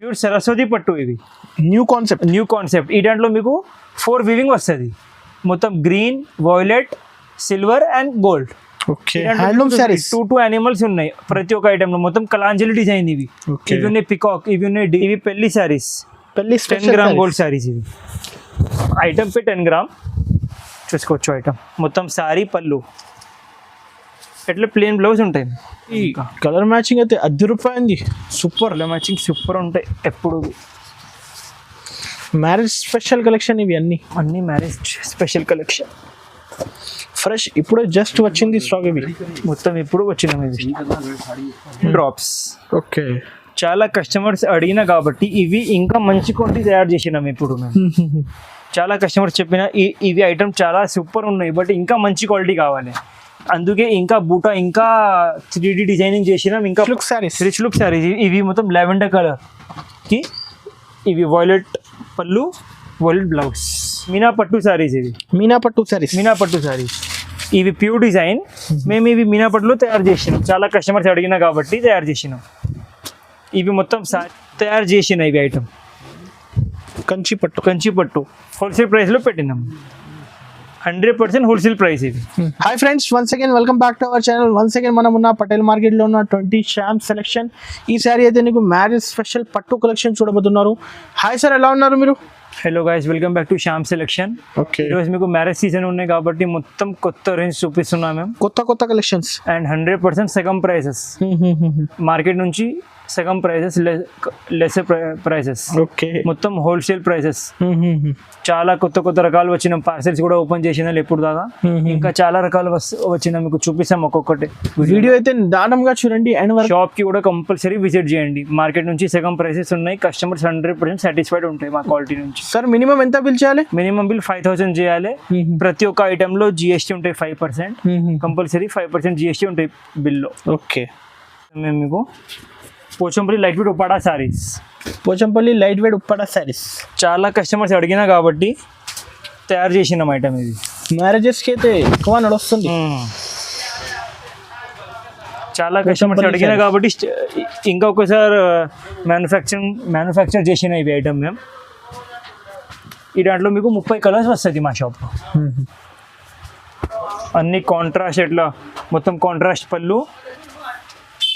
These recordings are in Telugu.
ప్యూర్ సరస్వతి పట్టు ఇది న్యూ కాన్సెప్ట్. ఈ దాంట్లో మీకు 4 వీవింగ్ వస్తుంది. మొత్తం green, violet, silver and gold. Okay, handloom saris. 2 animals ఉన్నాయి ప్రతి ఒక్క ఐటమ్ లో. మొత్తం కలాంజలి డిజైన్ ఇవి. ఇవి ఉన్నాయి పికాక్, ఇవి ఉన్నాయి. ఇవి పెళ్లి సారీస్, 10 గ్రామ్ గోల్డ్ సారీస్. ఇవి ఐటమ్ పే 10 గ్రామ్ చూసుకోవచ్చు. ఐటమ్ మొత్తం సారీ, పళ్ళు, ఎట్లా ప్లేన్ బ్లౌజ్ ఉంటాయి. ఈ కలర్ మ్యాచింగ్ అయితే ₹10 సూపర్. కలర్ మ్యాచింగ్ సూపర్ ఉంటాయి ఎప్పుడు. మ్యారేజ్ స్పెషల్ కలెక్షన్ ఇవి అన్ని మ్యారేజ్ స్పెషల్ కలెక్షన్. ఫ్రెష్ ఇప్పుడే జస్ట్ వచ్చింది స్టాక్. ఇవి మొత్తం ఇప్పుడు వచ్చిన డ్రాప్స్. ఓకే, చాలా కస్టమర్స్ అడిగినా కాబట్టి ఇవి ఇంకా మంచి క్వాలిటీ తయారు చేసినాం ఇప్పుడు మేము. చాలా కస్టమర్స్ చెప్పిన ఇవి ఐటమ్ చాలా సూపర్ ఉన్నాయి, బట్ ఇంకా మంచి క్వాలిటీ కావాలి. అందుకే ఇంకా బూటా, ఇంకా 3D డిజైనింగ్ చేసినాం. ఇంకా రిచ్ లుక్ సారీస్. ఇవి మొత్తం లావెండర్ కలర్కి, ఇవి వైలెట్ పళ్ళు, వైలెట్ బ్లౌజ్. మీనా పట్టు సారీస్. ఇవి మీనా పట్టు సారీస్. ఇవి ప్యూర్ డిజైన్. మేము ఇవి మీనా పట్టులో తయారు చేసినాం. చాలా కస్టమర్స్ అడిగినా కాబట్టి తయారు చేసినాం. ఇవి మొత్తం తయారు చేసిన ఇవి ఐటమ్ కంచి పట్టు హోల్సేల్ ప్రైస్లో పెట్టినాం. 100% హోల్సేల్ ప్రైస్ ఇది. Hi friends, once again welcome back to our channel. Once again మనం ఉన్న పటేల్ మార్కెట్లో ఉన్న 20 శ్యామ్ సెలెక్షన్. ఈ సారీ అయితే నీకు మ్యారేజ్ స్పెషల్ పట్టు కలెక్షన్ చూడబోతున్నారు. హాయ్ సార్, ఎలా ఉన్నారు మీరు? Hello guys, welcome back to Shyam selection. Okay, ఈరోజు మీకు మ్యారేజ్ సీజన్ ఉన్నాయి కాబట్టి మొత్తం కొత్త రేంజ్ చూపిస్తున్నాం మేము. కొత్త కలెక్షన్స్ అండ్ 100% సగం ప్రైసెస్. మార్కెట్ నుంచి సగం ప్రైసెస్, లెసర్ ప్రైసెస్. ఓకే, మొత్తం హోల్సేల్ ప్రైసెస్. చాలా కొత్త రకాలు వచ్చిన పార్సెల్స్ కూడా ఓపెన్ చేసిన ఎప్పుడు దాకా. ఇంకా చాలా రకాలు వచ్చిన మీకు చూపిస్తాం ఒక్కొక్కటి. వీడియో అయితే దానంగా చూడండి. అండ్ షాప్ కి కూడా కంపల్సరీ విజిట్ చేయండి. మార్కెట్ నుంచి సగం ప్రైసెస్ ఉన్నాయి. కస్టమర్స్ 100% సాటిస్ఫైడ్ ఉంటాయి మా క్వాలిటీ నుంచి. సార్, మినిమం ఎంత బిల్ చేయాలి? మినిమం బిల్ 5000 చేయాలి. ప్రతి ఒక్క ఐటమ్ లో GST ఉంటాయి 5%. కంపల్సరీ 5% GST ఉంటాయి బిల్లో. ఓకే, మేము మీకు పోచంపల్లి లైట్ వెయిట్ ఉప్పాడ సారీస్ చాలా కస్టమర్స్ అడిగినా కాబట్టి తయారు చేసిన ఐటమ్ ఇది. మ్యారేజెస్కి అయితే ఎక్కువ నడుస్తుంది. చాలా కస్టమర్స్ అడిగినా కాబట్టి ఇంకా ఒకసారి మ్యానుఫ్యాక్చర్ చేసిన ఇవి ఐటమ్ మేము. ఈ దాంట్లో మీకు 30 కలర్స్ వస్తుంది మా షాప్లో. అన్ని కాంట్రాస్ట్, ఎట్లా మొత్తం కాంట్రాస్ట్ పళ్ళు,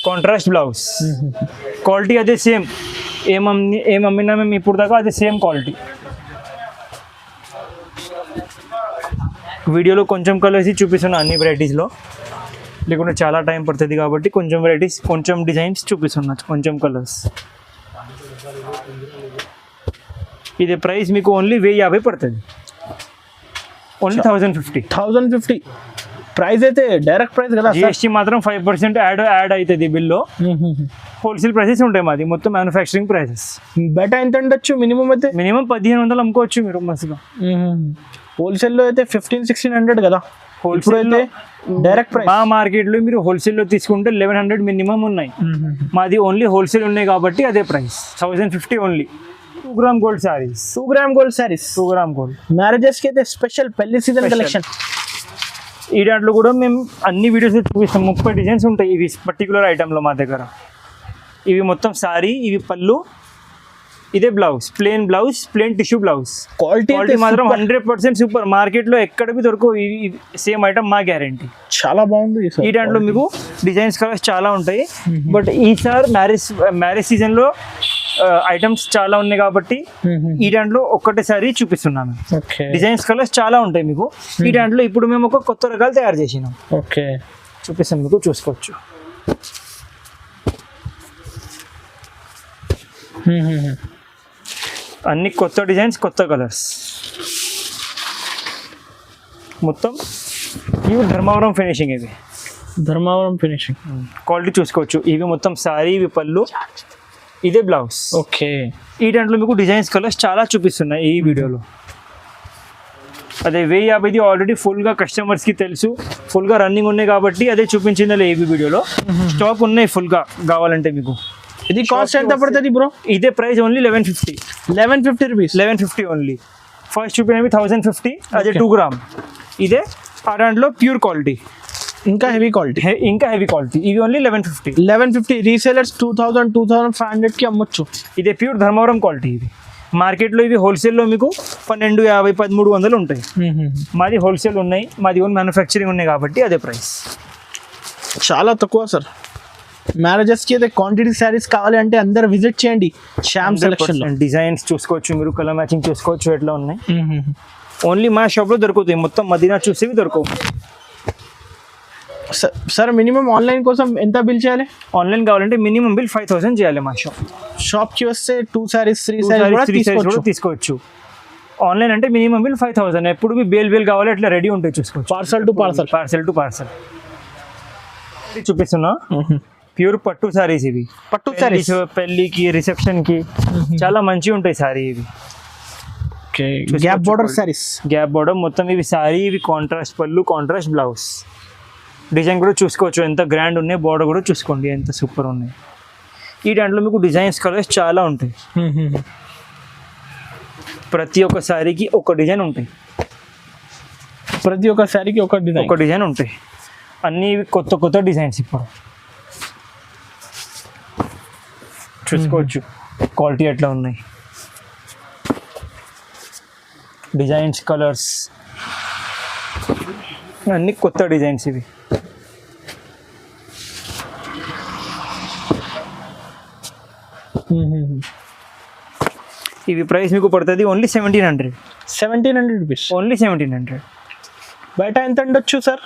కాంట్రాస్ట్ బ్లౌజ్. క్వాలిటీ అదే సేమ్. ఏం అమ్మినా మేము ఇప్పుడు దాకా అదే సేమ్ క్వాలిటీ. వీడియోలో కొంచెం కలర్స్ చూపిస్తున్నా అన్ని వెరైటీస్లో, లేకుంటే చాలా టైం పడుతుంది కాబట్టి కొంచెం వెరైటీస్, కొంచెం డిజైన్స్ చూపిస్తున్నా, కొంచెం కలర్స్. ఇది ప్రైస్ మీకు ఓన్లీ 1050 పడుతుంది. ఓన్లీ 1050 ప్రైస్ అయితే డైరెక్ట్ ప్రైస్ కదా. GST మాత్రం 5% యాడ్ అవుతుంది బిల్లో. హోల్సేల్ ప్రైసెస్ ఉంటాయి మాది, మొత్తం మ్యానుఫ్యాక్చరింగ్ ప్రైసెస్. బయట ఎంత ఉండొచ్చు? మినిమం అయితే మినిమం 1500 అమ్ముకోవచ్చు మీరు మస్తుగా. హోల్సేల్లో అయితే 1500-1600 కదా. హోల్సేల్ అయితే డైరెక్ట్ ప్రైస్. మా మార్కెట్లో మీరు హోల్సేల్లో తీసుకుంటే 1100 మినిమం ఉన్నాయి. మాది ఓన్లీ హోల్సేల్ ఉన్నాయి కాబట్టి అదే price 1050 only. 2 gram gold sarees. 2 gram gold మ్యారేజెస్కి అయితే స్పెషల్ పెళ్లి సీజన్ కలెక్షన్. ఈ దాంట్లో కూడా మేము అన్ని వీడియోస్ చూపిస్తాం. 30 డిజైన్స్ ఉంటాయి ఇవి పర్టికులర్ ఐటెంలో మా దగ్గర. ఇవి మొత్తం సారీ, ఇవి పళ్ళు, ఇదే blouse, plain tissue blouse. Quality మాత్రం 100% సూపర్. మార్కెట్లో ఎక్కడ బి దొరకవు సేమ్ ఐటమ్, మా గ్యారంటీ. చాలా బాగుంది. ఈ దాంట్లో మీకు డిజైన్స్ కలర్స్ చాలా ఉంటాయి. బట్ ఈసారి మ్యారేజ్ సీజన్లో ఐటమ్స్ చాలా ఉన్నాయి కాబట్టి ఈ దాంట్లో ఒక్కటేసారి చూపిస్తున్నాను. డిజైన్స్ కలర్స్ చాలా ఉంటాయి మీకు ఈ దాంట్లో. ఇప్పుడు మేము ఒక కొత్త రకాలు తయారు చేసినాం. ఓకే, చూపిస్తాం మీకు, చూసుకోవచ్చు. అన్ని కొత్త డిజైన్స్, కొత్త కలర్స్. మొత్తం ఇవి ధర్మవరం ఫినిషింగ్. క్వాలిటీ చూసుకోవచ్చు. ఇవి మొత్తం సారీ, ఇవి పళ్ళు, ఇదే బ్లౌజ్. ఓకే, ఈ దాంట్లో మీకు డిజైన్స్ కలర్స్ చాలా చూపిస్తున్నాయి ఈ వీడియోలో. అదే 1050 ఆల్రెడీ ఫుల్గా కస్టమర్స్కి తెలుసు, ఫుల్గా రన్నింగ్ ఉన్నాయి కాబట్టి అదే చూపించింది ఈ వీడియోలో. స్టాక్ ఉన్నాయి ఫుల్గా కావాలంటే మీకు. ఇది కాస్ట్ ఎంత పడుతుంది బ్రో? ఇదే price only 1150 rupees. 1150 only. First చూపినవి 1050, అదే 2 గ్రామ్. ఇదే ఆ దాంట్లో ప్యూర్ క్వాలిటీ. ఇంకా హెవీ క్వాలిటీ. ఇంకా హెవీ క్వాలిటీ. ఇవి ఓన్లీ 1150. 1150 రీసేలర్స్ 2500 అమ్మొచ్చు. ఇదే ప్యూర్ ధర్మవరం క్వాలిటీ. ఇది మార్కెట్లో ఇవి హోల్సేల్లో మీకు 1250 1300 ఉంటాయి. మాది హోల్సేల్ ఉన్నాయి, మాది ఓన్ మ్యానుఫ్యాక్చరింగ్ ఉన్నాయి కాబట్టి అదే ప్రైస్. చాలా తక్కువ సార్. మ్యారేజెస్కి అయితే క్వాంటిటీ శారీస్ కావాలి అంటే అందరు విజిట్ చేయండి శ్యామ్ సెలక్షన్లో. డిజైన్స్ చూసుకోవచ్చు మీరు, కలర్ మ్యాచింగ్ చూసుకోవచ్చు ఎట్లా ఉన్నాయి. ఓన్లీ మా షాప్లో దొరుకుతాయి, మొత్తం మదీనా చూసేవి దొరకవు. సార్ మినిమం ఆన్లైన్ కోసం ఎంత బిల్ చేయాలి? ఆన్లైన్ కావాలంటే మినిమం బిల్ 5000 చేయాలి. మా షాప్కి వస్తే 2 సారీస్ 3 సారీస్ తీసుకోవచ్చు. ఆన్లైన్ అంటే మినిమం బిల్ 5000. ఎప్పుడు మీ బేల్ కావాలి అట్లా రెడీ ఉంటాయి చూసుకోవచ్చు. పార్సల్ టు పార్సల్ చూపిస్తున్నా. ప్యూర్ పట్టు సారీస్ ఇవి. పట్టు సారీస్ పెళ్ళికి, రిసెప్షన్కి చాలా మంచిగా ఉంటాయి సారీ ఇవి. Gap border saris. Gap border మొత్తం ఇవి సారీ. ఇవి కాంట్రాస్ట్ పళ్ళు, కాంట్రాస్ట్ బ్లౌజ్. డిజైన్ కూడా చూసుకోవచ్చు ఎంత గ్రాండ్ ఉన్నాయి. బోర్డర్ కూడా చూసుకోండి ఎంత సూపర్ ఉన్నాయి. ఈ దాంట్లో మీకు డిజైన్స్, కలర్స్ చాలా ఉంటాయి. ప్రతి ఒక్క సారీకి ఒక డిజైన్ ఉంటాయి. ప్రతి ఒక్క సారీకి ఒక డిజైన్ ఉంటాయి. అన్నీ కొత్త డిజైన్స్ ఇప్పుడు చూసుకోవచ్చు. క్వాలిటీ ఎట్లా ఉన్నాయి, డిజైన్స్, కలర్స్ అన్నీ కొత్త డిజైన్స్ ఇవి. ఇవి ప్రైస్ మీకు పడుతుంది ఓన్లీ 1700 రూపీస్. ఓన్లీ 1700. బయట ఎంత ఉండొచ్చు సార్?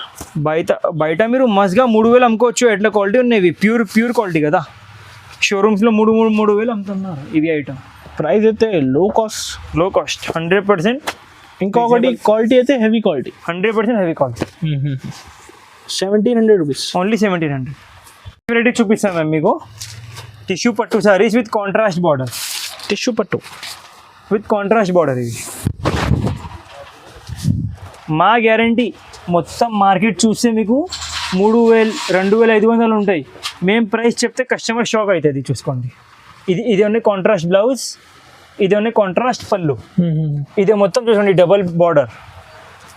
బయట మీరు మస్ట్గా 3000 అమ్ముకోవచ్చు. ఎట్లా క్వాలిటీ ఉన్నాయి ఇవి, ప్యూర్ క్వాలిటీ కదా. షోరూమ్స్లో 3000 అమ్ముతున్నారు ఇవి ఐటమ్. ప్రైస్ అయితే లో కాస్ట్ 100%. ఇంకొకటి క్వాలిటీ అయితే heavy quality, 100% heavy quality. 1700 rupees. Only 1700. Variety చూపిస్తాను మ్యామ్ మీకు. టిష్యూ పట్టు saris with contrast border. Tissue పట్టు విత్ కాంట్రాస్ట్ బార్డర్. ఇవి మా గ్యారంటీ. మొత్తం మార్కెట్ చూస్తే మీకు 3000 2500 ఉంటాయి. మేము ప్రైస్ చెప్తే కస్టమర్ షాక్ అవుతుంది. చూసుకోండి, ఇది ఓన్లీ కాంట్రాస్ట్ బ్లౌజ్, ఇది ఓన్లీ కాంట్రాస్ట్ పళ్ళు, ఇది మొత్తం చూసుకోండి డబల్ బార్డర్.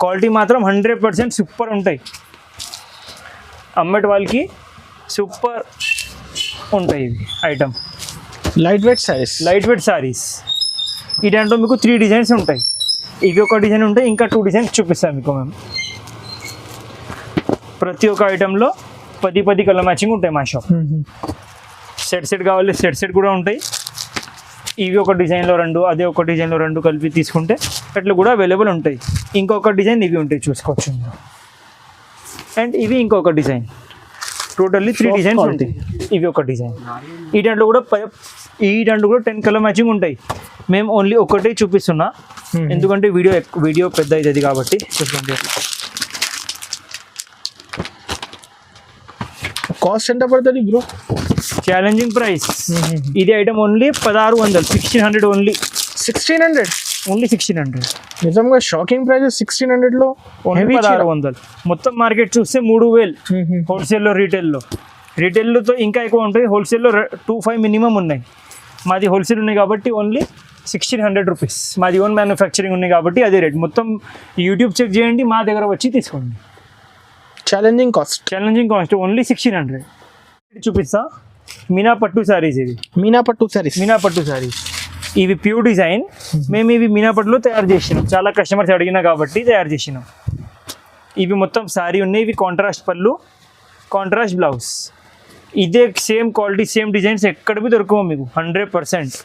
క్వాలిటీ మాత్రం 100% సూపర్ ఉంటాయి. అమ్మటి వాళ్ళకి సూపర్ ఉంటాయి ఇవి ఐటమ్. Light weight saris. ఈ దాంట్లో మీకు 3 డిజైన్స్ ఉంటాయి. ఇవి ఒక డిజైన్ ఉంటాయి, ఇంకా 2 డిజైన్స్ చూపిస్తాం మీకు మేము. ప్రతి ఒక్క ఐటెంలో 10 కలర్ మ్యాచింగ్ ఉంటాయి మా షాప్. సెట్ కావాలి, సెట్ కూడా ఉంటాయి. ఇవి ఒక డిజైన్లో 2, అదే ఒక డిజైన్లో 2 కలిపి తీసుకుంటే అట్లా కూడా అవైలబుల్ ఉంటాయి. ఇంకొక డిజైన్ ఇవి ఉంటాయి చూసుకోవచ్చు. అండ్ ఇవి ఇంకొక డిజైన్. టోటల్లీ 3 డిజైన్స్ ఉంటాయి. ఇవి ఒక డిజైన్. ఈ దాంట్లో కూడా 10 కలర్ మ్యాచింగ్ ఉంటాయి. మేము ఓన్లీ ఒకటే చూపిస్తున్నా, ఎందుకంటే వీడియో పెద్ద అవుతుంది కాబట్టి. చూసుకోండి, కాస్ట్ ఎంత పడుతుంది బ్రో? Challenging price. ఇది ఐటమ్ ఓన్లీ 1600. 1600 ఓన్లీ. 1600. నిజంగా షాకింగ్ ప్రైస్. 1600లో 1600. మొత్తం మార్కెట్ చూస్తే 3000 హోల్సేల్లో, రీటైల్లో ఇంకా ఎక్కువ ఉంటాయి. హోల్సేల్లో 2500 మినిమం ఉన్నాయి. మాది హోల్సేల్ ఉన్నాయి కాబట్టి ఓన్లీ 1600 రూపీస్. మాది ఓన్ మ్యానుఫ్యాక్చరింగ్ ఉన్నాయి కాబట్టి అదే రేట్. మొత్తం యూట్యూబ్ చెక్ చేయండి, మా దగ్గర వచ్చి తీసుకోండి. Challenging cost only 1600. చూపిస్తా. మీనా పట్టు సారీస్. ఇవి మీనా పట్టు సారీస్. ఇవి ప్యూర్ డిజైన్. మేము ఇవి మీనా పట్టులో తయారు చేసినాం. చాలా కస్టమర్స్ అడిగినా కాబట్టి తయారు చేసినాం. ఇవి మొత్తం సారీ ఉన్నాయి. ఇవి కాంట్రాస్ట్ పళ్ళు, కాంట్రాస్ట్ బ్లౌజ్. ఇదే సేమ్ క్వాలిటీ, సేమ్ డిజైన్స్ ఎక్కడ బి దొరకవు మీకు 100%.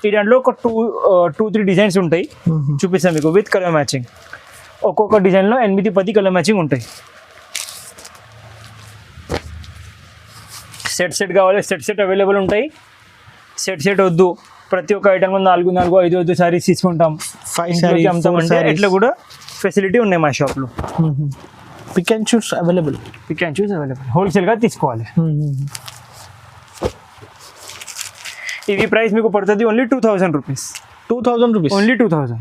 ఈ దాంట్లో ఒక 2-3 డిజైన్స్ ఉంటాయి, చూపిస్తాను మీకు విత్ కలర్ మ్యాచింగ్. ఒక్కొక్క డిజైన్లో 8-10 కలర్ మ్యాచింగ్ ఉంటాయి. సెట్ కావాలి, సెట్ అవైలబుల్ ఉంటాయి. సెట్ వద్దు, ప్రతి ఒక్క ఐటమ్ 4-5 సారీస్ తీసుకుంటాం, 5 సారీస్ అమ్ముతామంటే ఇట్లా కూడా ఫెసిలిటీ ఉన్నాయి మా షాప్లో. Pick and choose available. హోల్సేల్గా తీసుకోవాలి. ఇవి ప్రైస్ మీకు పడుతుంది ఓన్లీ 2000 రూపీస్. 2000 రూపీస్. ఓన్లీ 2000.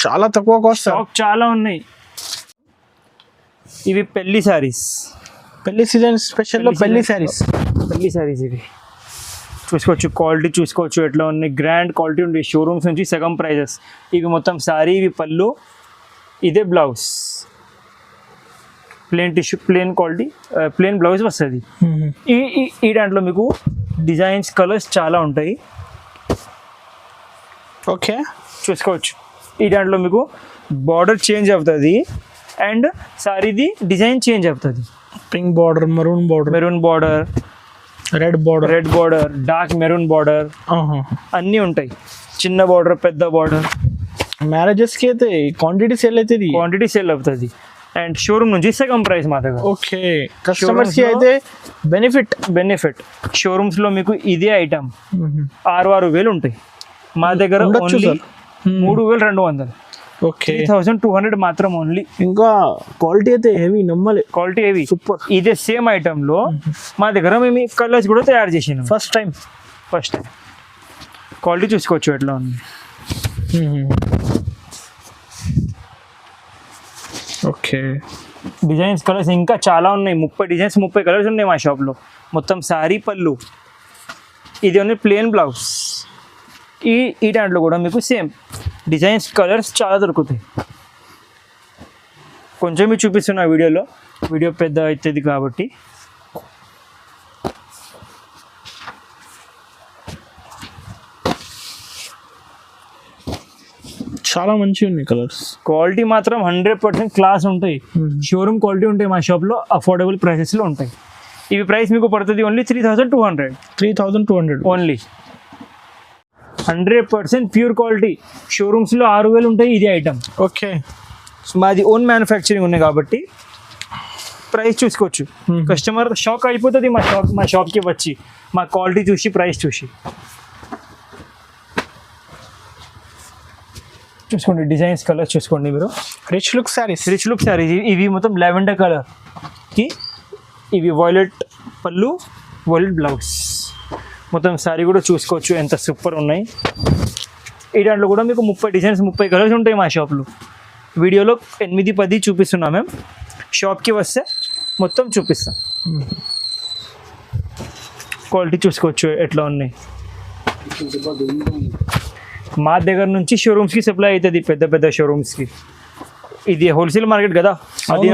చాలా తక్కువ కాస్ట్. స్టాక్ చాలా ఉన్నాయి. ఇవి పెళ్లి సారీస్. పెళ్లి సీజన్ స్పెషల్లో పెళ్లి సారీస్. ఇవి చూసుకోవచ్చు, క్వాలిటీ చూసుకోవచ్చు ఎట్లా ఉన్నాయి. గ్రాండ్ క్వాలిటీ ఉంది. షోరూమ్స్ నుంచి సగం ప్రైజెస్. ఇవి మొత్తం సారీ, ఇవి పళ్ళు, ఇదే blouse. Plain tissue, plain quality, plain blouse వస్తుంది. ఈ దాంట్లో మీకు డిజైన్స్, కలర్స్ చాలా ఉంటాయి, ఓకే చూసుకోవచ్చు. ఈ దాంట్లో మీకు బార్డర్ చేంజ్ అవుతుంది అండ్ సారీది డిజైన్ చేంజ్ అవుతుంది. Pink border, maroon border, red border, dark maroon border అన్నీ ఉంటాయి. చిన్న బార్డర్, పెద్ద బార్డర్. మ్యారేజెస్కి అయితే క్వాంటిటీ సేల్ అవుతుంది అండ్ షోరూమ్ నుంచి సగం ప్రైస్ మా దగ్గర. ఓకే, కస్టమర్స్కి అయితే బెనిఫిట్ షోరూమ్స్లో మీకు ఇదే ఐటమ్ 6,000 ఉంటాయి, మా దగ్గర ఓన్లీ 3,200. ఓకే, 3,200 మాత్రం ఓన్లీ. ఇంకా క్వాలిటీ అయితే హెవీ, నమ్మలే క్వాలిటీ హెవీ, సూపర్. ఇదే సేమ్ ఐటెంలో మా దగ్గర మేము కలర్స్ కూడా తయారు చేసినాం. ఫస్ట్ టైం క్వాలిటీ చూసుకోవచ్చు ఎట్లా ఉంది. ఓకే, డిజైన్స్, కలర్స్ ఇంకా చాలా ఉన్నాయి. 30 డిజైన్స్, 30 కలర్స్ ఉన్నాయి మా షాప్లో. మొత్తం శారీ పళ్ళు, ఇది ఓన్లీ ప్లేన్ బ్లౌజ్. ఈ దాంట్లో కూడా మీకు సేమ్ డిజైన్స్, కలర్స్ చాలా దొరుకుతాయి. కొంచెం మీరు చూపిస్తున్నా వీడియో పెద్ద అవుతుంది కాబట్టి. చాలా మంచిగా ఉన్నాయి కలర్స్. క్వాలిటీ మాత్రం 100% క్లాస్ ఉంటాయి. షోరూమ్ క్వాలిటీ ఉంటాయి మా షాప్లో, అఫోర్డబుల్ ప్రైసెస్లో ఉంటాయి. ఇవి ప్రైస్ మీకు పడుతుంది ఓన్లీ 3,200 ఓన్లీ. 100% pure quality. షోరూమ్స్లో 6,000 ఉంటాయి ఇది ఐటమ్. ఓకే, మాది ఓన్ మ్యానుఫ్యాక్చరింగ్ ఉన్నాయి కాబట్టి ప్రైస్ చూసుకోవచ్చు. కస్టమర్ షాక్ అయిపోతుంది మా షాప్కి వచ్చి, మా క్వాలిటీ చూసి, ప్రైస్ చూసి. చూసుకోండి డిజైన్స్, కలర్స్ చూసుకోండి మీరు. Rich look saris. ఇవి మొత్తం లావెండర్ కలర్కి, ఇవి వైలెట్ పళ్ళు, వైలెట్ బ్లౌజ్. మొత్తం శారీ కూడా చూసుకోవచ్చు ఎంత సూపర్ ఉన్నాయి. ఈ దాంట్లో కూడా మీకు 30 డిజైన్స్, 30 కలర్స్ ఉంటాయి మా షాప్లో. వీడియోలో 8-10 చూపిస్తున్నాం మేము. షాప్కి వస్తే మొత్తం చూపిస్తాం. క్వాలిటీ చూసుకోవచ్చు ఎట్లా ఉన్నాయి. మా దగ్గర నుంచి షోరూమ్స్కి సప్లై అవుతుంది, పెద్ద షోరూమ్స్కి. ఇది హోల్సేల్ మార్కెట్ కదా, అది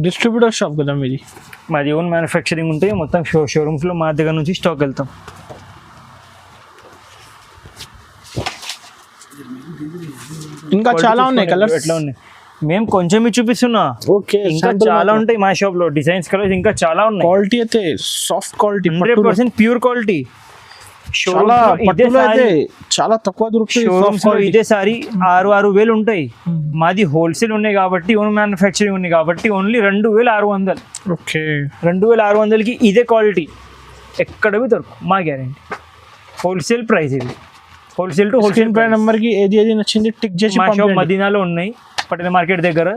డిస్ట్రిబ్యూటర్ షాప్ కదా మీది. మాది ఓన్ మ్యానుఫ్యాక్చరింగ్ ఉంటాయి, మొత్తం షోరూమ్స్లో మా దగ్గర నుంచి స్టాక్ వెళ్తాం. ఇంకా చాలా ఉన్నాయి కలర్స్. ఎట్లా ఉన్నాయి మేము కొంచెం చూపిస్తున్నా. ఓకే, ఇంకా చాలా ఉంటాయి మా షాప్లో డిజైన్స్, కలర్స్ ఇంకా చాలా ఉన్నాయి. క్వాలిటీ అయితే సాఫ్ట్ క్వాలిటీ, 100% ప్యూర్ క్వాలిటీ. చాలా తక్కువ దొరుకుతుంది. ఇదే సారీ 6,000 ఉంటాయి. మాది హోల్సేల్ ఉన్నాయి కాబట్టి, ఓన్ మ్యానుఫ్యాక్చరింగ్ ఉంది కాబట్టి ఓన్లీ 2,600. ఓకే, 2,600కి ఇదే క్వాలిటీ ఎక్కడ దొరుకు, మా గ్యారెంటీ. హోల్సేల్ ప్రైస్ ఇది. Wholesale to wholesale price. నెంబర్కి ఏది నచ్చింది టిక్ చేసి. మా షాప్ మదీనాలో ఉన్నాయి, పటేల్ మార్కెట్ దగ్గర.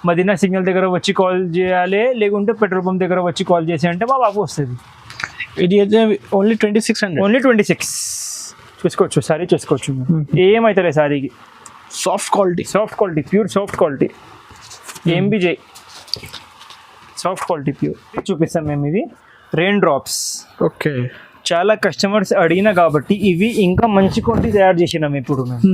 మదీనా సిగ్నల్ దగ్గర వచ్చి కాల్ చేయాలి, లేకుంటే పెట్రోల్ పంప్ దగ్గర వచ్చి కాల్ చేసి అంటే మా బాబు వస్తుంది. ఇది అయితే ఓన్లీ 2600. ఓన్లీ 26 చూసుకోవచ్చు. సారీ చూసుకోవచ్చు, ఏమైతే సారీకి. Soft quality, pure soft quality. MBJ soft quality pure. చూపిస్తాం మేము. ఇది రెయిన్ డ్రాప్స్. ఓకే, చాలా కస్టమర్స్ అడిగినా కాబట్టి ఇవి ఇంకా మంచి క్వాలిటీ తయారు చేసినాం ఇప్పుడు మేము.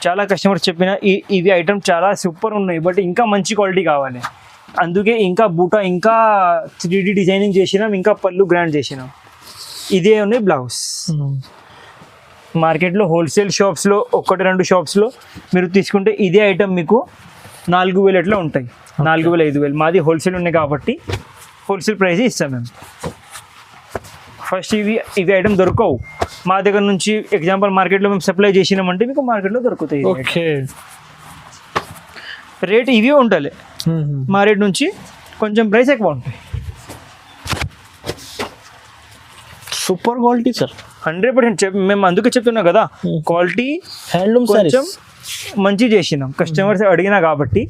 చాలా కస్టమర్స్ చెప్పిన ఇవి ఐటమ్ చాలా సూపర్ ఉన్నాయి, బట్ ఇంకా మంచి క్వాలిటీ కావాలి. అందుకే ఇంకా బూటా, ఇంకా 3D డిజైనింగ్ చేసినాం, ఇంకా పళ్ళు గ్రాండ్ చేసినాం. ఇదే ఉన్నాయి బ్లౌజ్. మార్కెట్లో హోల్సేల్ షాప్స్లో 1-2 షాప్స్లో మీరు తీసుకుంటే ఇదే ఐటమ్ మీకు 4,000 ఎట్లా ఉంటాయి, 4,000-5,000. మాది హోల్సేల్ ఉన్నాయి కాబట్టి హోల్సేల్ ప్రైస్ ఇస్తాం మేము. ఫస్ట్ ఇవి ఐటమ్ దొరకవు మా దగ్గర నుంచి. ఎగ్జాంపుల్ మార్కెట్లో మేము సప్లై చేసినామంటే మీకు మార్కెట్లో దొరుకుతాయి. ఓకే, రేట్ ఇవి ఉంటాయి, మా రేట్ నుంచి కొంచెం ప్రైస్ ఎక్కువ ఉంటాయి. సూపర్ క్వాలిటీ సార్, 100% మేము అందుకే చెప్తున్నాం కదా, క్వాలిటీ హ్యాండ్లూమ్ కొంచెం మంచి చేసినాం. కస్టమర్స్ అడిగినా కాబట్టి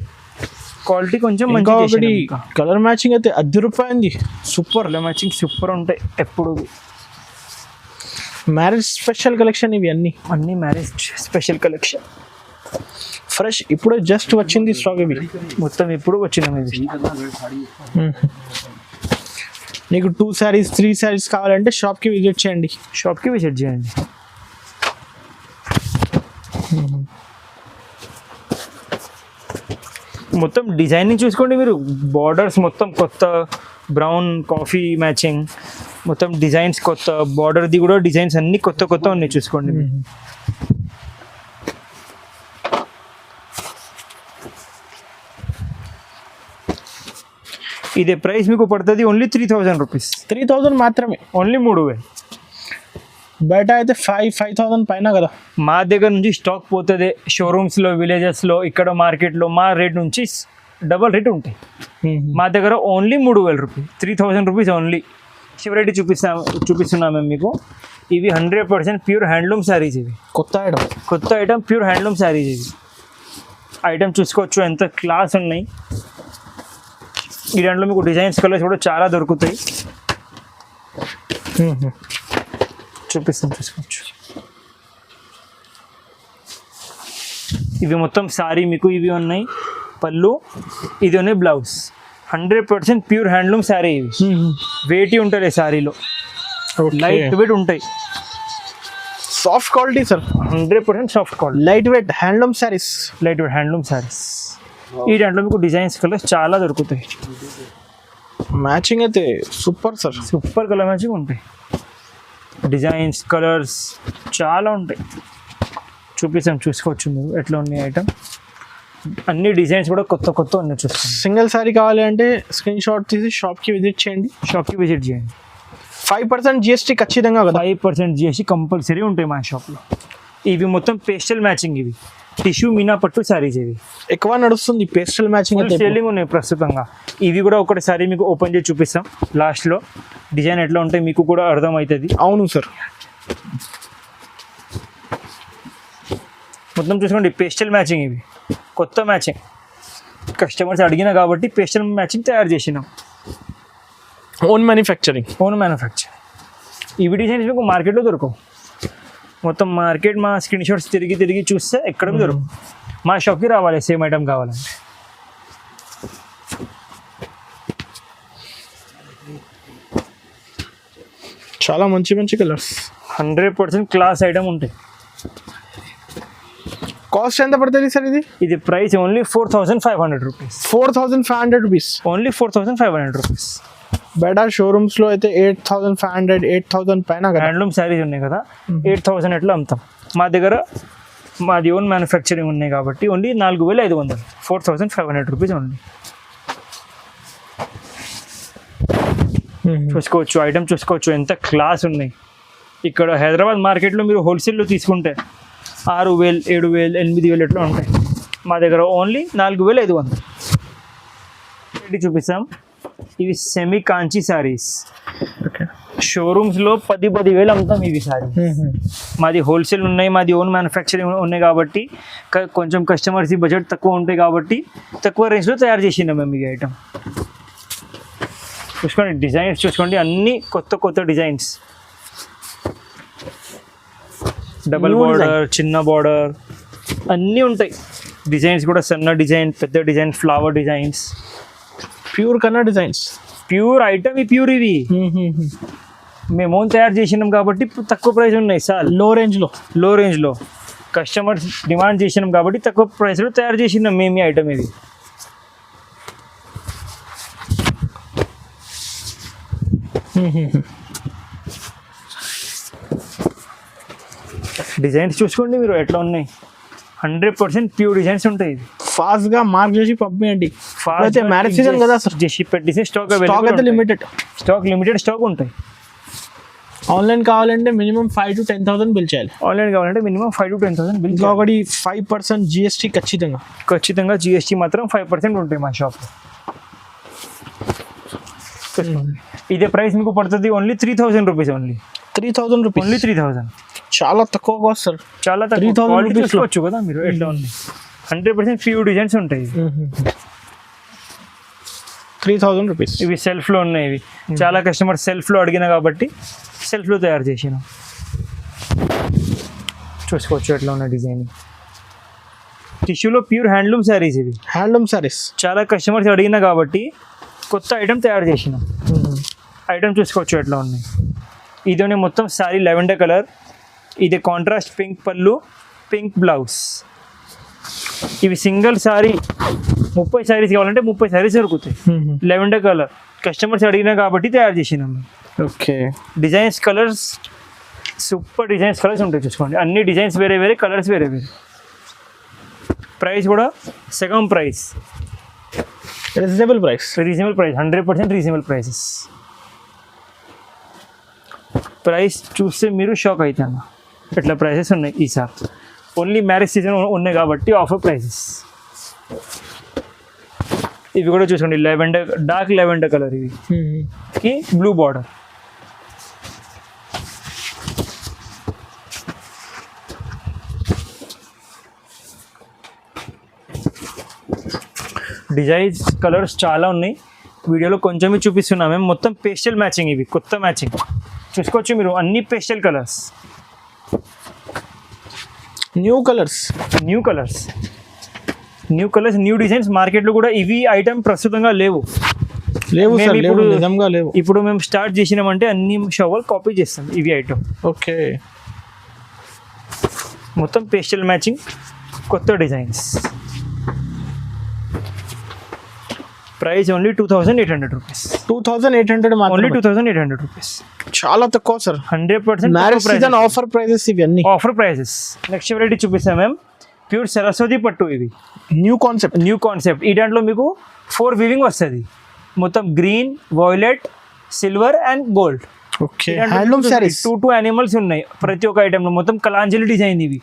క్వాలిటీ కొంచెం మంచి. కలర్ మ్యాచింగ్ అయితే ₹10 సూపర్. కలర్ మ్యాచింగ్ సూపర్ ఉంటాయి ఎప్పుడు. మ్యారేజ్ స్పెషల్ కలెక్షన్ ఇవి అన్ని మ్యారేజ్ స్పెషల్ కలెక్షన్. ఫ్రెష్ ఇప్పుడే జస్ట్ వచ్చింది స్టాక్. ఇవి మొత్తం ఇప్పుడు వచ్చినాం. ఇది నీకు 2 sarees 3 sarees కావాలంటే షాప్కి విజిట్ చేయండి. మొత్తం డిజైనింగ్ చూసుకోండి మీరు, బార్డర్స్ మొత్తం కొత్త, బ్రౌన్ కాఫీ మ్యాచింగ్, మొత్తం డిజైన్స్ కొత్త, బార్డర్ది కూడా డిజైన్స్ అన్ని కొత్త కొత్త ఉన్నాయి చూసుకోండి మీరు. ఇదే ప్రైస్ మీకు పడుతుంది ఓన్లీ 3000 రూపీస్. 3000 మాత్రమే, ఓన్లీ 3000. బయట అయితే 5,000 పైన కదా. మా దగ్గర నుంచి స్టాక్ పోతుంది షోరూమ్స్లో, విలేజెస్లో, ఇక్కడ మార్కెట్లో మా రేట్ నుంచి డబల్ రేట్ ఉంటాయి. మా దగ్గర ఓన్లీ 3000 రూపీస్, 3000 రూపీస్ ఓన్లీ. చివరైతే చూపిస్తున్నాం మేము మీకు. ఇవి 100% ప్యూర్ హ్యాండ్లూమ్ శారీస్. ఇవి కొత్త ఐటమ్ ప్యూర్ హ్యాండ్లూమ్ శారీస్. ఇవి ఐటమ్ చూసుకోవచ్చు ఎంత క్లాస్ ఉన్నాయి. ఈ దాంట్లో మీకు డిజైన్స్ కలర్స్ కూడా చాలా దొరుకుతాయి. చూసుకోవచ్చు. ఇవి మొత్తం సారీ మీకు ఇవి ఉన్నాయి, పళ్ళు ఇది ఉన్నాయి, బ్లౌజ్. 100% pure handloom sari. ఇవి వెయిట్ ఉంటుంది శారీలో, లైట్ వెయిట్ ఉంటాయి. Soft quality sir, 100% soft quality, light weight handloom saris. ఈ దాంట్లో మీకు డిజైన్స్ కలర్స్ చాలా దొరుకుతాయి. మ్యాచింగ్ అయితే super sir, super colour matching ఉంటాయి. డిజైన్స్ కలర్స్ చాలా ఉంటాయి. చూసుకోవచ్చు మీరు ఎట్లా ఉన్నాయి ఐటమ్. అన్ని డిజైన్స్ కూడా కొత్త ఉన్నాయి చూసుకోండి. సింగిల్ శారీ కావాలి అంటే స్క్రీన్ షాట్ తీసి షాప్కి విజిట్ చేయండి. 5% GST ఖచ్చితంగా కదా. 5% GST కంపల్సరీ ఉంటాయి మా షాప్లో. ఇవి మొత్తం పేస్టల్ మ్యాచింగ్. ఇవి టిష్యూ మీనా పట్టు శారీస్. ఇవి ఎక్కువ నడుస్తుంది పేస్టల్ మ్యాచింగ్, సేలింగ్ ఉన్నాయి ప్రస్తుతంగా. ఇవి కూడా ఒకటిసారి మీకు ఓపెన్ చేసి చూపిస్తాం లాస్ట్లో. డిజైన్ ఎట్లా ఉంటాయి మీకు కూడా అర్థమవుతుంది. అవును సార్. మొత్తం చూసుకోండి పేస్టల్ మ్యాచింగ్. ఇవి కొత్త మ్యాచింగ్, కస్టమర్స్ అడిగినా కాబట్టి పేస్టల్ మ్యాచింగ్ తయారు చేసినాం. Own manufacturing. ఇవి డిజైన్స్ మీకు మార్కెట్లో దొరకవు. మొత్తం మార్కెట్ మా స్క్రీన్ షాట్స్ తిరిగి చూస్తే ఎక్కడ దొరకవు. మా షాప్కి రావాలి సేమ్ ఐటమ్ కావాలంటే. చాలా మంచి కలర్స్, 100% క్లాస్ ఐటమ్ ఉంటాయి. కాస్ట్ ఎంత పడుతుంది సార్ ఇది? ఇది price only 4500 rupees. 4500 rupees, only 4500 rupees. బయట షోరూమ్స్లో అయితే 8500, 8000 పైన హ్యాండ్లూమ్ శారీస్ ఉన్నాయి కదా, 8000 ఎట్లా అమ్ముతాం. మా దగ్గర మాది ఓన్ మ్యానుఫ్యాక్చరింగ్ ఉన్నాయి కాబట్టి ఓన్లీ 4500, 4500 రూపీస్ ఓన్లీ. చూసుకోవచ్చు ఐటమ్, చూసుకోవచ్చు ఎంత క్లాస్ ఉన్నాయి. ఇక్కడ హైదరాబాద్ మార్కెట్లో మీరు హోల్సేల్లో తీసుకుంటే 6000, 7000, 8000 ఎట్లా ఉంటాయి. మా దగ్గర ఓన్లీ 4500. చూపిస్తాం. ఇవి సెమీ కాంచీ శారీస్. షోరూమ్స్లో 10,000 అమ్ముతాం ఇవి శారీ. మాది హోల్సేల్ ఉన్నాయి, మాది ఓన్ మ్యానుఫ్యాక్చరింగ్ ఉన్నాయి కాబట్టి కొంచెం కస్టమర్స్ బడ్జెట్ తక్కువ ఉంటాయి కాబట్టి తక్కువ రేంజ్లో తయారు చేసినాం మేము ఈ ఐటమ్. చూసుకోండి డిజైన్స్, చూసుకోండి అన్ని కొత్త డిజైన్స్. డబల్ బార్డర్, చిన్న బార్డర్ అన్నీ ఉంటాయి. డిజైన్స్ కూడా సన్న డిజైన్, పెద్ద డిజైన్, ఫ్లవర్ డిజైన్స్, ప్యూర్ కన్నా డిజైన్స్, ప్యూర్ ఐటమ్. ఇవి మేము ఓన్ తయారు చేసినాం కాబట్టి తక్కువ ప్రైస్ ఉన్నాయి సార్. లో రేంజ్లో కస్టమర్స్ డిమాండ్ చేసినాం కాబట్టి తక్కువ ప్రైస్లో తయారు చేసినాం మేము ఈ ఐటమ్. ఇది డిజైన్స్ చూసుకోండి మీరు ఎట్లా ఉన్నాయి. 100% ప్యూర్ డిజైన్స్ ఉంటాయి. ఫాస్ట్గా మార్క్ చేసి పంపించండి. అయితే మ్యారేజ్ సీజన్ కదా సార్, చేసి పెట్టేసి స్టాక్ అయితే లిమిటెడ్ స్టాక్ ఉంటాయి. ఆన్లైన్ కావాలంటే మినిమం 5,000 to 10,000 బిల్ చేయాలి. ఆన్లైన్ కావాలంటే మినిమం 5,000 to 10,000 బిల్. ఒకటి 5% GST ఖచ్చితంగా GST మాత్రం 5% ఉంటాయి మా షాప్లో. ఇదే ప్రైస్ మీకు పడుతుంది ఓన్లీ 3000 రూపీస్. ఓన్లీ 3000. చాలా తక్కువ కాస్ట్ సార్. చాలా తక్కువ. క్వాలిటీ చూసుకోవచ్చు కదా మీరు ఎట్లా ఉంది. 100% ప్యూర్ డిజైన్స్ ఉంటాయి. 3000 రూపీస్. ఇవి సెల్ఫ్లో ఉన్నాయి. ఇవి చాలా కస్టమర్ సెల్ఫ్లో అడిగిన కాబట్టి సెల్ఫ్లో తయారు చేసిన. చూసుకోవచ్చు ఎట్లా ఉన్న డిజైన్. టిష్యూలో ప్యూర్ హ్యాండ్లూమ్ శారీస్. ఇవి హ్యాండ్లూమ్ శారీస్ చాలా కస్టమర్స్ అడిగిన కాబట్టి కొత్త ఐటమ్ తయారు చేసినాం. ఐటమ్ చూసుకోవచ్చు ఎట్లా ఉన్నాయి. ఇదోనే మొత్తం శారీ లెవెండర్ కలర్. ఇది కాంట్రాస్ట్ పింక్ పళ్ళు, పింక్ బ్లౌజ్. ఇవి సింగిల్ శారీ 30 శారీస్ కావాలంటే 30 శారీస్ దొరుకుతాయి. లెవెండర్ కలర్ కస్టమర్స్ అడిగినా కాబట్టి తయారు చేసినాం. Okay. Designs colours super designs colours ఉంటాయి చూసుకోండి. అన్ని డిజైన్స్ వేరే వేరే, కలర్స్ వేరే వేరే. ప్రైస్ కూడా సగం price, reasonable price. 100% reasonable prices. Price చూస్తే మీరు షాక్ అవుతాయి అన్న, ఇట్లా ప్రైసెస్ ఉన్నాయి ఈసారి. ఓన్లీ మ్యారేజ్ సీజన్ ఉన్నాయి కాబట్టి ఆఫర్ ప్రైసెస్. ఇవి కూడా చూసుకోండి, లెవెండర్, డార్క్ లెవెండర్ కలర్, ఇవి బ్లూ బార్డర్. డిజైన్స్ కలర్స్ చాలా ఉన్నాయి, వీడియోలో కొంచెమే చూపిస్తున్నాం మేము. మొత్తం పేస్టల్ మ్యాచింగ్, ఇవి కొత్త మ్యాచింగ్ చూసుకోవచ్చు మీరు. అన్ని pastel colours, new colours, new designs. మార్కెట్లో కూడా ఇవి ఐటమ్ ప్రస్తుతంగా లేవు. నిజంగా లేవు. ఇప్పుడు మేము స్టార్ట్ చేసినామంటే అన్ని షాపులు కాపీ చేస్తాం ఇవి ఐటమ్. ఓకే. మొత్తం పేస్టల్ మ్యాచింగ్, కొత్త designs. Price only 2,800 rupees. 2,800 only 2,800 rupees. చాలా తక్కువ sir. 100% marriage season offer prices ఇవి అన్ని. Offer prices. నెక్స్ట్ వెరైటీ చూపిస్తాం మేము, ప్యూర్ సరస్వతి పట్టు. ఇవి న్యూ కాన్సెప్ట్. ఈ దాంట్లో మీకు 4 వీవింగ్ వస్తుంది. మొత్తం green, violet, silver and gold. Okay. Handloom saris. 2 animals ఉన్నాయి ప్రతి ఒక్క ఐటమ్ లో. మొత్తం కలాంజలి డిజైన్ ఇవి.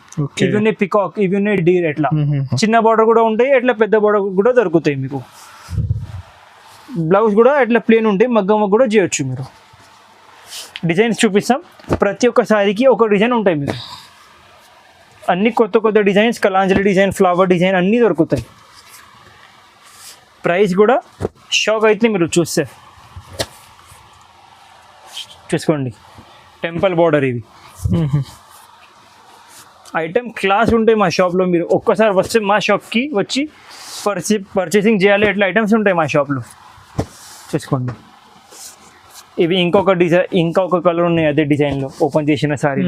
ఇవి ఉన్నాయి పికాక్, ఇవి ఉన్నాయి డీర్. ఎట్లా చిన్న బార్డర్ కూడా ఉంటాయి, ఎట్లా పెద్ద బార్డర్ కూడా దొరుకుతాయి మీకు. బ్లౌజ్ కూడా ఎట్లా ప్లేన్ ఉంటాయి, మగ్గమ్మ కూడా చేయొచ్చు మీరు. డిజైన్స్ చూపిస్తాం, ప్రతి ఒక్క సారీకి ఒక డిజైన్ ఉంటాయి మీరు. అన్ని కొత్త designs, Kalanjali design, flower design అన్నీ దొరుకుతాయి. ప్రైస్ కూడా షాక్ అయితే మీరు చూస్తే. చూసుకోండి, టెంపుల్ బార్డర్ ఇవి. ఐటమ్ క్లాస్ ఉంటాయి మా షాప్లో. మీరు ఒక్కసారి వస్తే మా షాప్కి వచ్చి పర్చేసింగ్ చేయాలి, ఎట్లా ఐటమ్స్ ఉంటాయి మా షాప్లో. చూసుకోండి, ఇవి ఇంకొక కలర్ ఉన్నాయి అదే డిజైన్లో ఓపెన్ చేసిన సారీ.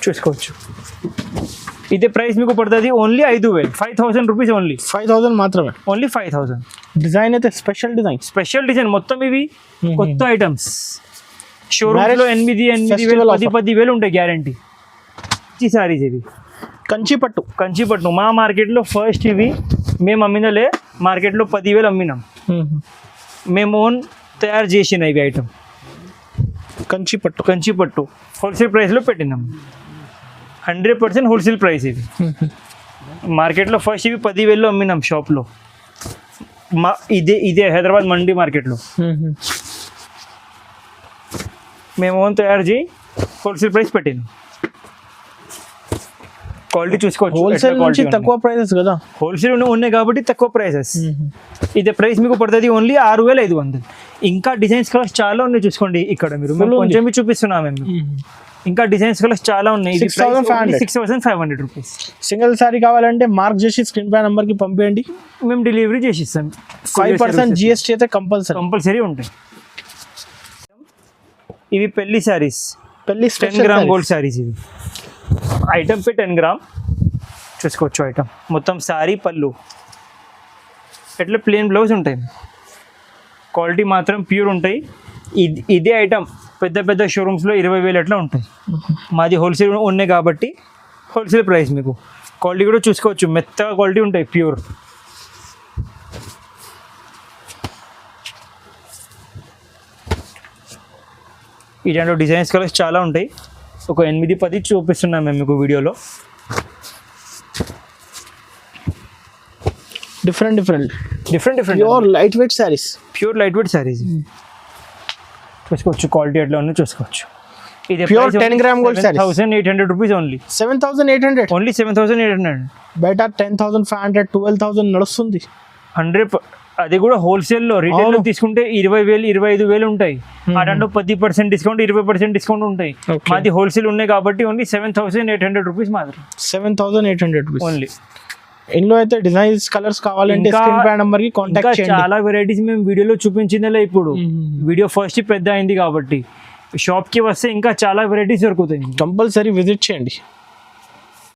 చూసుకోవచ్చు. ఇదే ప్రైస్ మీకు పడుతుంది ఓన్లీ 5,000, 5,000 రూపీస్. ఓన్లీ 5,000 మాత్రమే. ఓన్లీ 5,000. డిజైన్ అయితే స్పెషల్ డిజైన్. మొత్తం ఇవి కొత్త ఐటమ్స్. షోరూమ్లో 8,000, 10,000 ఉంటాయి గ్యారంటీ. ఈ సారీస్ ఇవి కంచిపట్టు. మా మార్కెట్లో ఫస్ట్ ఇవి మేము అమ్మినలే, మార్కెట్లో 10,000 అమ్మినాం. మేము ఓన్ తయారు చేసిన ఇవి ఐటమ్. కంచిపట్టు హోల్సేల్ ప్రైస్లో పెట్టినాం. 100% హోల్సేల్ ప్రైస్ ఇది. మార్కెట్లో ఫస్ట్ ఇవి 10,000 అమ్మినాం షాప్లో. ఇదే హైదరాబాద్ మండి మార్కెట్లో మేము ఓన్ తయారు చేయి హోల్సేల్ ప్రైస్ పెట్టినాం. క్వాలిటీ చూసుకోవచ్చు. హోల్సేల్ నుంచి తక్కువ ప్రైసెస్ కదా, హోల్సేల్ ఉన్నాయి కాబట్టి తక్కువ ప్రైసెస్. ఇదే ప్రైస్ మీకు పడుతుంది ఓన్లీ 6,500. ఇంకా డిజైన్స్ కలర్స్ చాలా ఉన్నాయి చూసుకోండి. ఇక్కడ మీరు కొంచెం చూపిస్తున్నాం మేము. ఇంకా డిజైన్స్ కలర్స్ చాలా ఉన్నాయి. 6,500 రూపీస్. సింగిల్ సారీ కావాలంటే మార్క్ చేసి స్క్రీన్ పై నెంబర్ కి పంపేయండి, మేము డెలివరీ చేసి ఇస్తాం. 5% GST అయితే కంపల్సరీ ఉంటాయి. ఇవి పెళ్లి సారీస్, 10 గ్రామ్ గోల్డ్ సారీస్. ఇవి ఐటమ్ పే 10 గ్రామ్ చూసుకోవచ్చు. ఐటమ్ మొత్తం సారీ, పళ్ళు, ఎట్లా ప్లేన్ బ్లౌజ్ ఉంటాయి. క్వాలిటీ మాత్రం ప్యూర్ ఉంటాయి. ఇదే ఐటమ్ పెద్ద షోరూమ్స్లో 20,000 ఎట్లా ఉంటాయి. మాది హోల్సేల్ ఉన్నాయి కాబట్టి హోల్సేల్ ప్రైస్. మీకు క్వాలిటీ కూడా చూసుకోవచ్చు, మెత్తగా క్వాలిటీ ఉంటాయి, ప్యూర్. ఈ దాంట్లో డిజైన్స్ కలర్స్ చాలా ఉంటాయి. ఒక 8-10 చూపిస్తున్నాం మేము మీకు వీడియోలో. Different pure light weight saris. చూసుకోవచ్చు క్వాలిటీ ఎట్లా ఉందో చూసుకోవచ్చు. ఇది pure 10 gram gold sorry 1,800 rupees. Only 7,800. బయట 10,500, 12,000 నడుస్తుంది. 100. అది కూడా హోల్సేల్లో. రిటైల్లో తీసుకుంటే 20,000, 25,000 ఉంటాయి. అటంటూ 10% డిస్కౌంట్, 20% డిస్కౌంట్ ఉంటాయి. మాది హోల్సేల్ ఉన్నాయి కాబట్టి ఓన్లీ 7,800 రూపీస్ మాత్రం. 7,800 రూపీస్ ఓన్లీ. ఇందులో అయితే డిజైన్స్, కలర్స్ కావాలంటే స్క్రీన్ పై నంబర్ కి కాంటాక్ట్ చేయండి. చాలా వెరైటీస్ మేము వీడియోలో చూపించిందలే. ఇప్పుడు వీడియో ఫస్ట్ పెద్ద అయింది కాబట్టి షాప్కి వస్తే ఇంకా చాలా వెరైటీస్ దొరుకుతాయి. కంపల్సరీ విజిట్ చేయండి.